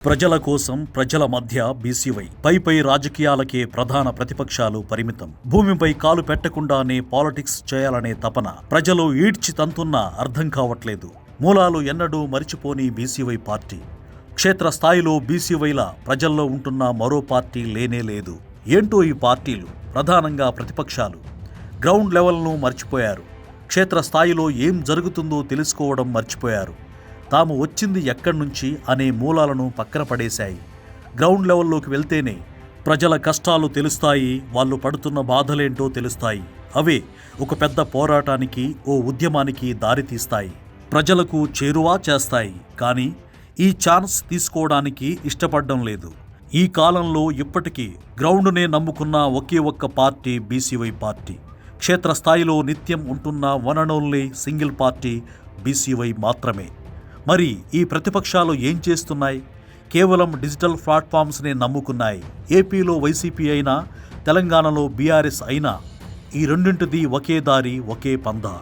ప్రజల కోసం ప్రజల మధ్య బీసీవై పై రాజకీయాలకే ప్రధాన ప్రతిపక్షాలు పరిమితం. భూమిపై కాలు పెట్టకుండానే పాలిటిక్స్ చేయాలనే తపన ప్రజలు ఈడ్చి తంతున్నా అర్థం కావట్లేదు. మూలాలు ఎన్నడూ మరిచిపోని బీసీవై పార్టీ క్షేత్రస్థాయిలో బీసీవైల ప్రజల్లో ఉంటున్న మరో పార్టీ లేనే లేదు. ఏంటో ఈ పార్టీలు, ప్రధానంగా ప్రతిపక్షాలు గ్రౌండ్ లెవెల్ను మర్చిపోయారు. క్షేత్రస్థాయిలో ఏం జరుగుతుందో తెలుసుకోవడం మర్చిపోయారు. తాము వచ్చింది ఎక్కడి నుంచి అనే మూలాలను పక్కన పడేశాయి. గ్రౌండ్ లెవెల్లోకి వెళ్తేనే ప్రజల కష్టాలు తెలుస్తాయి, వాళ్ళు పడుతున్న బాధలేంటో తెలుస్తాయి. అవే ఒక పెద్ద పోరాటానికి, ఓ ఉద్యమానికి దారితీస్తాయి, ప్రజలకు చేరువా చేస్తాయి. కానీ ఈ ఛాన్స్ తీసుకోవడానికి ఇష్టపడడం లేదు. ఈ కాలంలో ఇప్పటికీ గ్రౌండ్నే నమ్ముకున్న ఒకే ఒక్క పార్టీ బీసీవై పార్టీ. క్షేత్రస్థాయిలో నిత్యం ఉంటున్న one and only single party BCY మాత్రమే. మరి ఈ ప్రతిపక్షాలు ఏం చేస్తున్నాయి? కేవలం డిజిటల్ ప్లాట్ఫామ్స్నే నమ్ముకున్నాయి. ఏపీలో వైసీపీ అయినా, తెలంగాణలో బీఆర్ఎస్ అయినా ఈ రెండింటిది ఒకే దారి, ఒకే పందా.